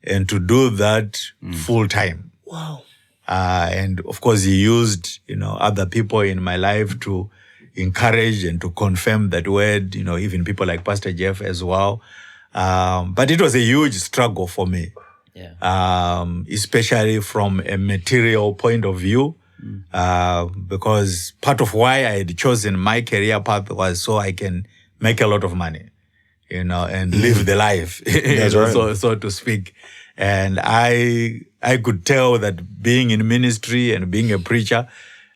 and to do that full time. Wow. And of course, He used, other people in my life to encourage and to confirm that word, even people like Pastor Jeff as well. But it was a huge struggle for me, especially from a material point of view, because part of why I had chosen my career path was so I can make a lot of money, and live the life, That's right. so to speak. And I could tell that being in ministry and being a preacher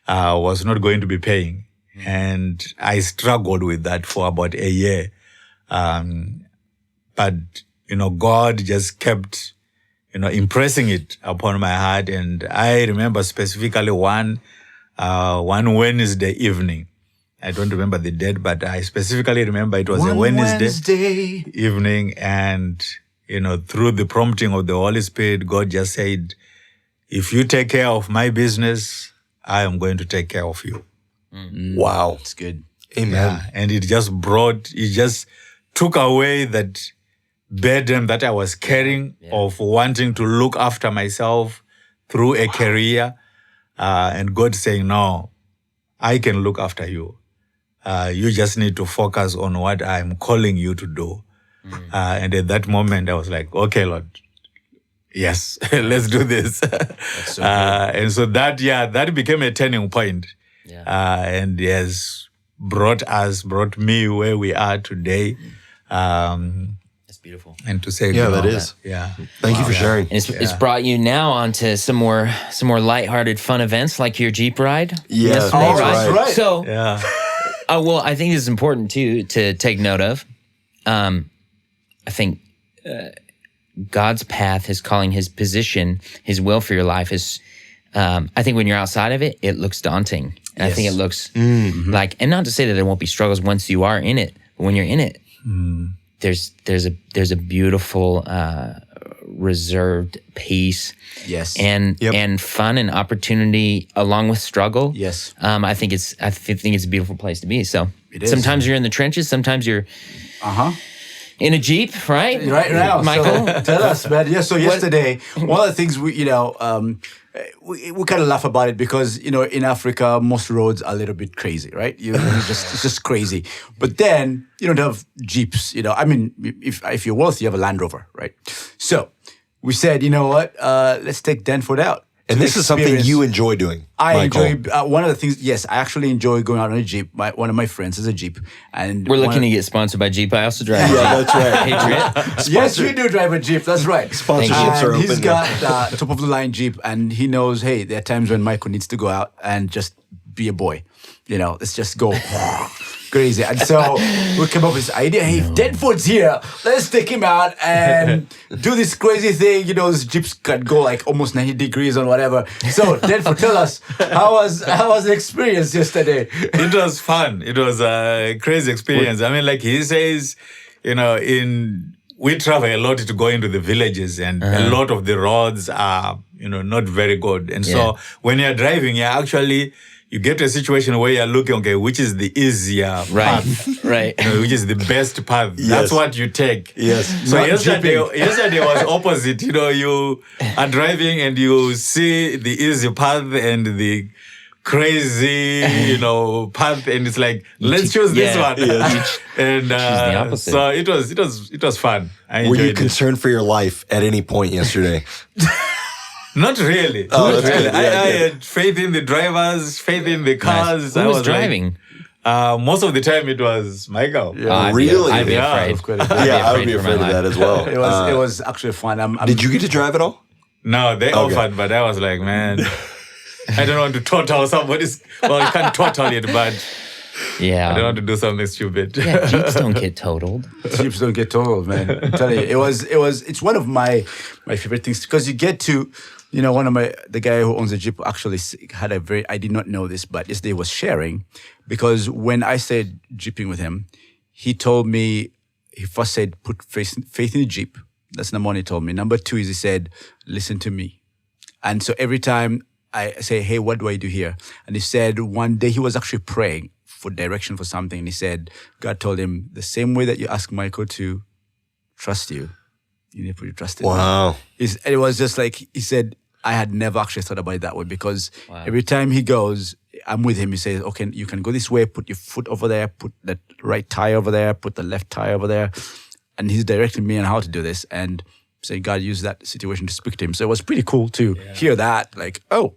was not going to be paying. And I struggled with that for about a year. But, God just kept, impressing it upon my heart. And I remember specifically one Wednesday evening. I don't remember the date, but I specifically remember it was a Wednesday evening. And, through the prompting of the Holy Spirit, God just said, if you take care of my business, I am going to take care of you. Wow. It's good. Amen. Yeah. And it just took away that burden that I was carrying of wanting to look after myself through a career. And God saying, no, I can look after you. You just need to focus on what I'm calling you to do. And at that moment, I was like, okay, Lord, yes, let's do this. So good. And so that became a turning point. Yeah. And has brought me where we are today. That's beautiful. And to say, Yeah, that is. Yeah. Thank you for sharing. And it's brought you now onto some more lighthearted, fun events like your Jeep ride. Yeah, yesterday, that's right. right. So, Yeah. well, I think this is important too to take note of. I think God's path, His calling, His position, His will for your life is. I think when you're outside of it, it looks daunting. And I think it looks like, and not to say that there won't be struggles once you are in it, but when you're in it, there's a beautiful reserved peace. Yes. And fun and opportunity along with struggle. Yes. I think it's a beautiful place to be. So It is. sometimes you're in the trenches, sometimes you're in a Jeep, right? Right now, Michael. So, tell us, man. Yeah. So yesterday, one of the things we kind of laugh about it because in Africa most roads are a little bit crazy, right? It's just crazy. But then you don't have Jeeps. I mean, if you're wealthy, you have a Land Rover, right? So we said, you know what? Let's take Denford out. And this is something you enjoy doing. I Michael. enjoy one of the things. Yes, I actually enjoy going out on a Jeep. One of my friends has a Jeep, and We're looking to get sponsored by Jeep. I also drive a Jeep. That's right. Patriot. Yes, you do drive a Jeep. That's right. Sponsorships are And he's open got top of the line Jeep, and he knows. Hey, there are times when Michael needs to go out and just be a boy. Let's just go crazy. And so we came up with this idea. Hey, if Denford's here, let's take him out and do this crazy thing. Those Jeeps can go like almost 90 degrees or whatever. So Denford, tell us how was the experience yesterday? It was fun. It was a crazy experience. I mean, like he says, we travel a lot to go into the villages, and a lot of the roads are, not very good. And so when you're driving, you get to a situation where you're looking, okay, which is the easier path? Right. Which is the best path? Yes. That's what you take. Yes. So Not yesterday was opposite. You are driving and you see the easy path and the crazy, path, and it's like, let's choose this one. Yes. And the opposite. so it was fun. I Were enjoyed you it. concerned for your life at any point yesterday? Not really. Oh, Not that's really. good. I Yeah, had faith in the drivers, faith in the cars. Who I was like, driving? most of the time it was Michael. Really? I'd be Yeah, afraid. of course. Yeah, I would be for my afraid of life. that as well. It was actually fun. Did you get to drive at all? No, they offered, but I was like, man, I don't want to total somebody's. Well, you can't total it, but Yeah. I don't want to do something stupid. Yeah, Jeeps don't get totaled. Jeeps don't get totaled, man. I'm telling you, it's one of my favorite things because you get to, the guy who owns the Jeep actually had I did not know this, but yesterday was sharing because when I started Jeeping with him, he told me, he first said, put faith in the Jeep. That's number one he told me. Number two is he said, listen to me. And so every time I say, hey, what do I do here? And he said one day he was actually praying for direction for something. And he said, God told him, the same way that you ask Michael to trust you, you need to put your trust in me. Wow. It was just like, he said, I had never actually thought about it that way because every time he goes, I'm with him. He says, okay, you can go this way, put your foot over there, put that right tire over there, put the left tire over there. And he's directing me on how to do this. And saying God used that situation to speak to him. So it was pretty cool to hear that. Like, oh,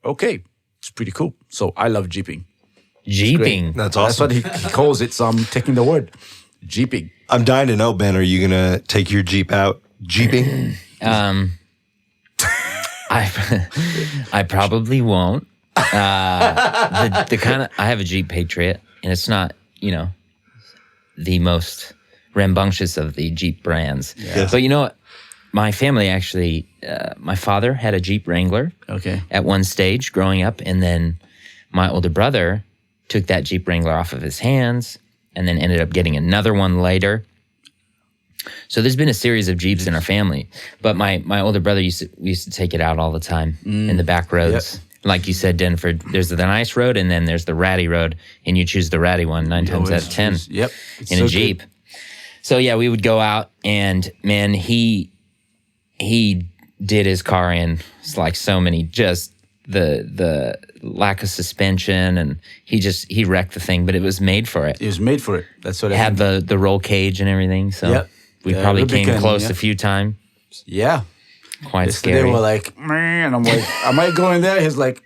okay, it's pretty cool. So I love Jeeping. Jeeping. That's That's awesome. what he calls it. So I'm taking the word. Jeeping. I'm dying to know, Ben, are you going to take your Jeep out Jeeping? I probably won't. The kind of I have a Jeep Patriot, and it's not the most rambunctious of the Jeep brands. Yes. But you know what? My family actually, my father had a Jeep Wrangler. Okay. At one stage growing up, and then my older brother took that Jeep Wrangler off of his hands, and then ended up getting another one later. So there's been a series of Jeeps in our family, but my older brother we used to take it out all the time in the back roads. Yep. Like you said, Denford, there's the nice road and then there's the ratty road, and you choose the ratty one 9 times out of 10 Yep. It's in so a good. Jeep. So yeah, we would go out, and man, he did his car in like so many, just the lack of suspension, and he wrecked the thing, but it was made for it. It was made for it. That's what It had the roll cage and everything, so Yep. we Yeah, probably Rubicon, came close yeah. a few times. Yeah. Quite Yesterday scary. we're like, "Meh," and I'm like, am I going there? He's like,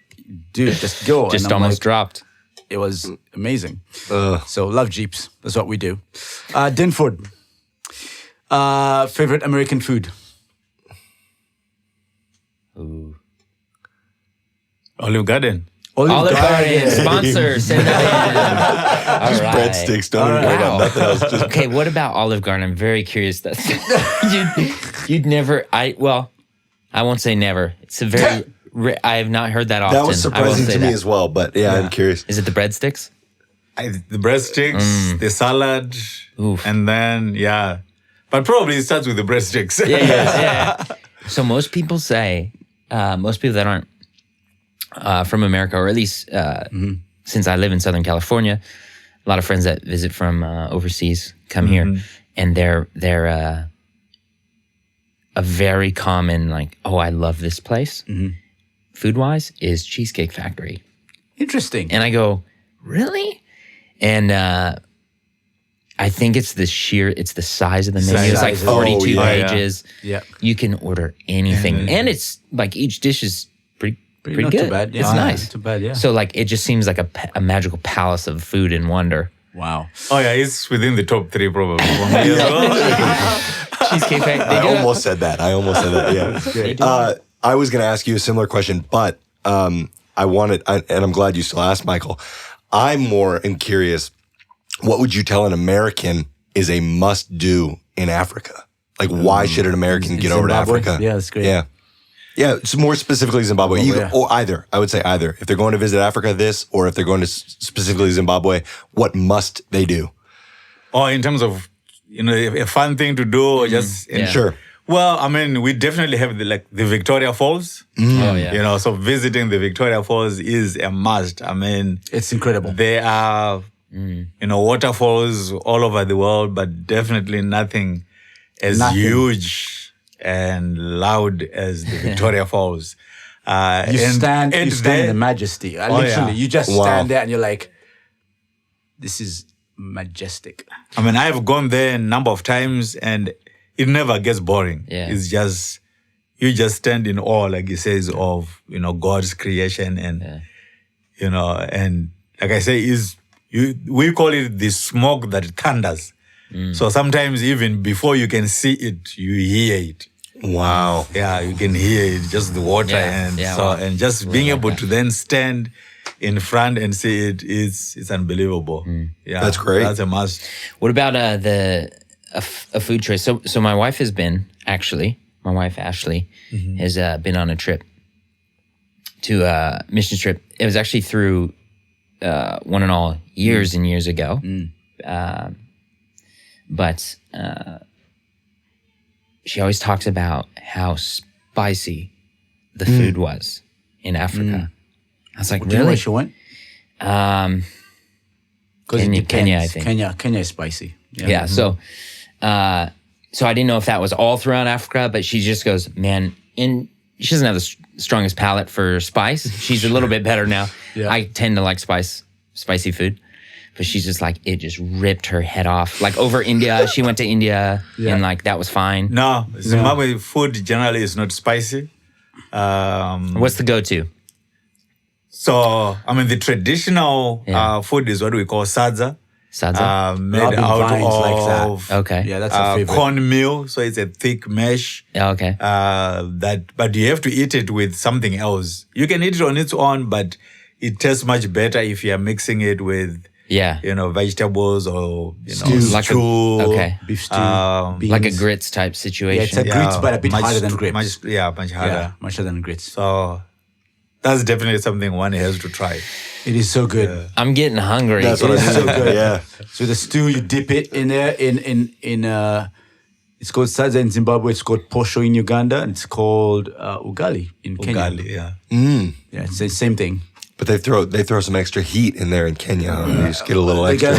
dude, just go. Just and I'm almost like, dropped. It was amazing. So love Jeeps. That's what we do. Denford, favorite American food? Olive Garden. Olive Garden sponsor. Send that in. All right. Breadsticks, don't even worry about nothing else. Just Okay, what about Olive Garden? I'm very curious. You'd never. I won't say never. It's a very. I have not heard that often. that was I will surprising say to me that. as well, but yeah, I'm curious. Is it the breadsticks? The breadsticks, the salad, Oof. and then But probably it starts with the breadsticks. Yeah. So most people say, most people that aren't from America, or at least since I live in Southern California, a lot of friends that visit from overseas come here, and they're a very common, like, oh, I love this place, food-wise, is Cheesecake Factory. Interesting. And I go, really? And I think it's the size of the menu. It's like 42 pages. Yeah. You can order anything. And it's like each dish is pretty not good. too bad. Yeah. It's nice. Not too bad, yeah. So like it just seems like a magical palace of food and wonder. Wow. Oh yeah, it's within the top 3 probably for me as well. Cheesecake Factory. I almost said that. Yeah. I was going to ask you a similar question, but I wanted, and I'm glad you still asked, Michael. I'm more curious. What would you tell an American is a must-do in Africa? Like, why should an American get over to Zimbabwe? Africa? Yeah, that's great. Yeah, it's more specifically Zimbabwe, or either. I would say either. If they're going to visit Africa, this, or if they're going to specifically Zimbabwe, what must they do? Or in terms of, a fun thing to do, or just Sure. Well, I mean, we definitely have the Victoria Falls. Oh yeah. So visiting the Victoria Falls is a must. I mean, It's incredible. there are waterfalls all over the world, but definitely nothing as huge and loud as the Victoria Falls. You stand in the majesty. Literally, you just stand there and you're like, this is majestic. I mean, I've gone there a number of times and it never gets boring. Yeah. It's just, you just stand in awe, like he says, of, God's creation and, and like I say, we call it the smoke that thunders. So sometimes even before you can see it, you hear it. Wow. Yeah, you can hear it, just the water and just being able to then stand in front and see it, it's unbelievable. Yeah, That's great. That's a must. What about a food choice? So my wife has been my wife Ashley has been on a trip to a mission trip. It was actually through One and All years and years ago. But she always talks about how spicy the food was in Africa. I was like, Do you know really? where she went? Kenya, I think. Kenya is spicy. Yeah. So I didn't know if that was all throughout Africa, but she just goes, man, she doesn't have the strongest palate for spice. She's a little bit better now. Yeah. I tend to like spicy food, but she's just like, it just ripped her head off. Like over India, she went to India and like that was fine. No, Zimbabwe food generally is not spicy. What's the go-to? So, I mean, the traditional food is what we call sadza. Sadza? Made Rubbing out vines like that. of Okay. Yeah, that's a favorite. cornmeal. So it's a thick mesh. Yeah, okay. But you have to eat it with something else. You can eat it on its own, but it tastes much better if you are mixing it with, Yeah. vegetables or, Stew. Like stew. okay. Beef stew, beans. Like a grits type Yeah, it's situation. a grits, but a bit much harder than str- grits. much harder. Yeah, much harder than grits. So that's definitely something one has to try. It is so good. I'm getting hungry. That's what I It's so mean. good. Yeah. So the stew, you dip it in there it's called sadza in Zimbabwe, it's called posho in Uganda, and it's called ugali in Kenya. Ugali, yeah. Yeah, it's the same thing. But they throw some extra heat in there in Kenya. They just get a little extra.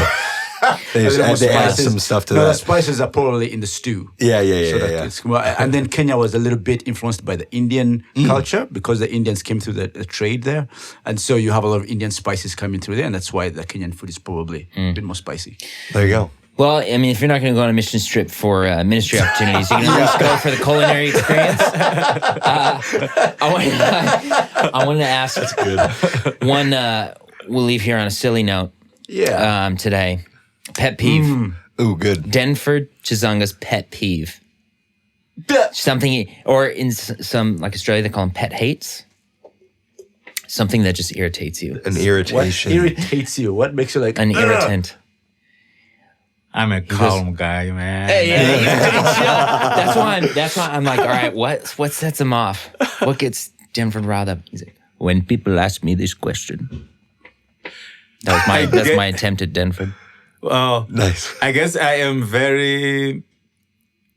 They add some stuff to The that. spices are probably in the stew. Yeah. And then Kenya was a little bit influenced by the Indian culture because the Indians came through the trade there. And so you have a lot of Indian spices coming through there. And that's why the Kenyan food is probably a bit more spicy. There you go. Well, I mean, if you're not going to go on a mission trip for ministry opportunities, you can at least go for the culinary experience. I wanted to ask one. We'll leave here on a silly note. Yeah. Today, pet peeve. Ooh, good. Denford Chizinga's pet peeve. Something, or in some like Australia, they call them pet hates. Something that just irritates you. An What irritation. irritates you? What makes you like An irritant. I'm a calm guy, man. That's why I'm like, all right, what sets him off? What gets Denford riled up? He's like, when people ask me this question. That's my attempt at Denford. Well, Nice. I guess I am very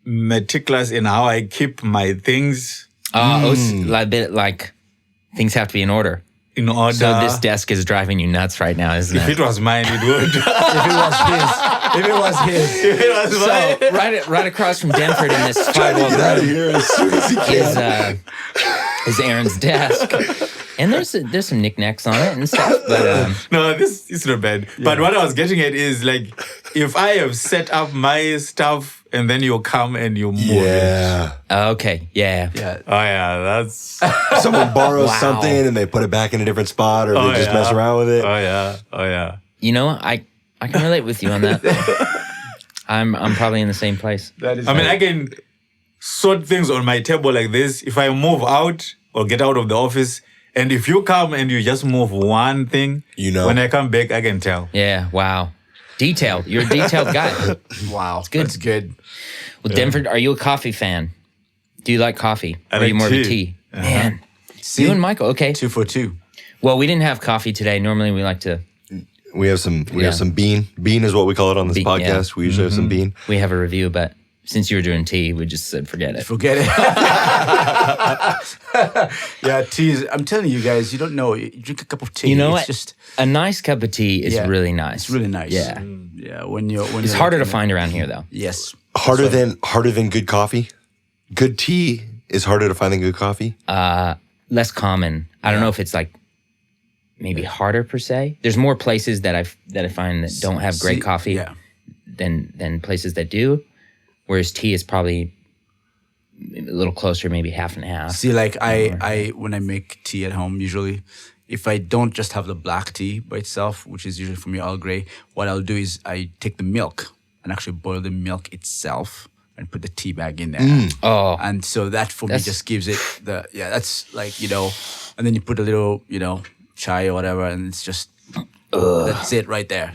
meticulous in how I keep my things A bit like things have to be in order. in order. So this desk is driving you nuts right now, isn't If it? it was mine, it would. If it was his. So right across from Denford in this five-wall out of room here as soon as he can. is Aaron's desk, and there's some knickknacks on it and stuff. But No, this is not bad. But what I was getting at is like, if I have set up my stuff and then you come and you move it. Yeah. okay, yeah. Yeah. Oh yeah, that's. Someone borrows Wow. something and they put it back in a different spot, or Oh, they just yeah. mess around with it. Oh yeah. Oh yeah. You know, I can relate with you on that. I'm probably in the same place. That is I mean, I can sort things on my table like this. If I move out or get out of the office, and if you come and you just move one thing, You know. when I come back, I can tell. Yeah, wow. Detailed. You're a detailed guy. wow. good. That's good. Well, Denford, are you a coffee fan? Do you like coffee? I or are you like more of a tea. tea? Man, See? you and Michael, okay. 2 for 2. Well, we didn't have coffee today. Normally we like to, We have some. We Yeah. have some bean. Bean is what we call it on this Bean, podcast. yeah. We usually have some bean. we have a review, but since you were doing tea, we just said forget it. Forget it. Yeah, tea is, I'm telling you guys, you don't know. You drink a cup of tea. You know it's what? just A nice cup of tea is Yeah. really nice. It's really nice. Yeah. Yeah, when you're It's harder to find around here, though. Yes. Harder than good coffee. Good tea is harder to find than good coffee. Less common. I don't know if it's like maybe harder per se. There's more places that I find that don't have great See, coffee yeah. than places that do. Whereas tea is probably a little closer, maybe half and half. See, like I when I make tea at home, usually, if I don't just have the black tea by itself, which is usually for me Earl Grey, what I'll do is I take the milk and actually boil the milk itself and put the tea bag in there. Oh, And so that for me That's- just gives it that's like, and then you put a little, chai or whatever, and it's just, that's it right there,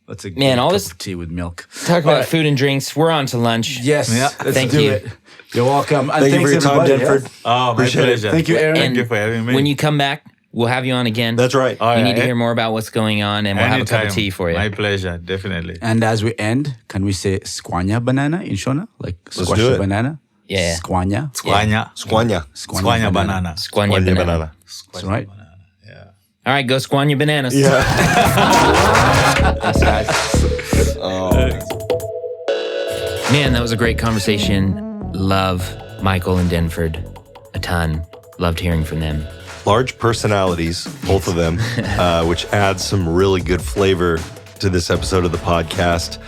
That's a Man, good all cup this- of tea with milk. talk about food and drinks. We're on to lunch. Yes, Yeah. let's Thank do you. it. You're welcome. And Thank you for your thanks time, everybody, Denford. Oh, my Appreciate it. pleasure. Thank you, Aaron. Thank you for having me. When you come back, we'll have you on again. That's right. Oh, we yeah, need to eh? hear more about what's going on, and we'll have a cup of Anytime. tea for you. My pleasure, definitely. And as we end, can we say squanya banana in Shona? Like squash do a it. banana? Yeah. Squanya. Squanya. Squanya. Squanya banana. Squanya Squanya banana. banana. That's right. All right, go squanya bananas. Yeah. Thanks, guys. Man, that was a great conversation. Love Michael and Denford a ton. Loved hearing from them. Large personalities, both of them, which adds some really good flavor to this episode of the podcast.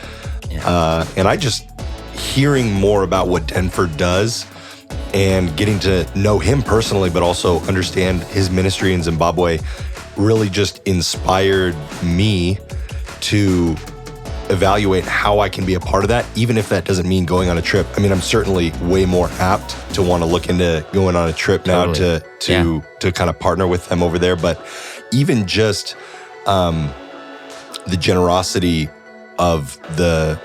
And I just hearing more about what Denford does and getting to know him personally, but also understand his ministry in Zimbabwe really just inspired me to evaluate how I can be a part of that, even if that doesn't mean going on a trip. I mean, I'm certainly way more apt to want to look into going on a trip now Totally. to kind of partner with them over there. But even just the generosity of the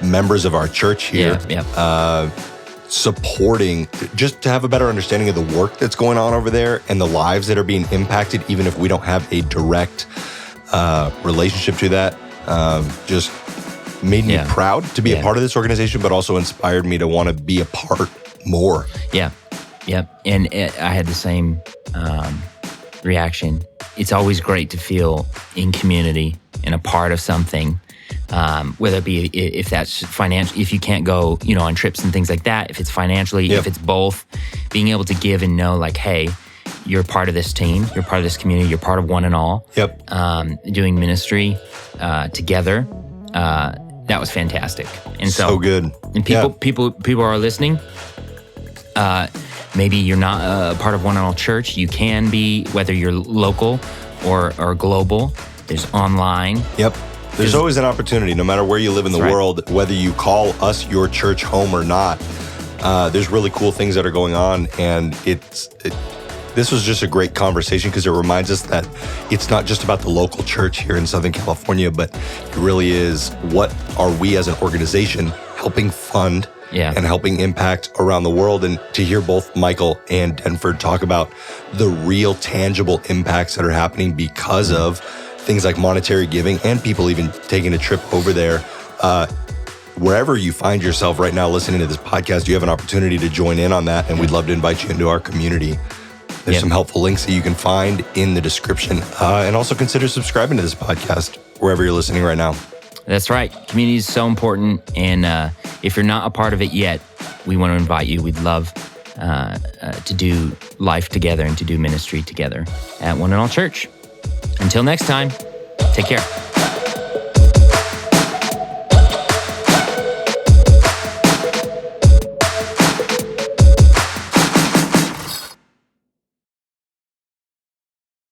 members of our church here, supporting, just to have a better understanding of the work that's going on over there and the lives that are being impacted, even if we don't have a direct relationship to that, just made me proud to be a part of this organization, but also inspired me to want to be a part more. Yeah. Yep. And I had the same reaction. It's always great to feel in community and a part of something, whether it be if that's financial, if you can't go, on trips and things like that, if it's financially, if it's both, being able to give and know like, hey, you're part of this team, you're part of this community, you're part of One and All. Yep. Doing ministry together. That was fantastic. And so good. And people are listening. Maybe you're not a part of One and All Church. You can be, whether you're local or global. There's online. Yep. There's always an opportunity, no matter where you live in the world, whether you call us your church home or not. There's really cool things that are going on, and this was just a great conversation because it reminds us that it's not just about the local church here in Southern California, but it really is, what are we as an organization helping fund and helping impact around the world. And to hear both Michael and Denford talk about the real tangible impacts that are happening because of things like monetary giving and people even taking a trip over there, wherever you find yourself right now listening to this podcast, you have an opportunity to join in on that, and we'd love to invite you into our community. There's some helpful links that you can find in the description, and also consider subscribing to this podcast wherever you're listening right now. That's right. Community is so important, and if you're not a part of it yet, we want to invite you. We'd love to do life together and to do ministry together at One and All Church. Until next time, take care.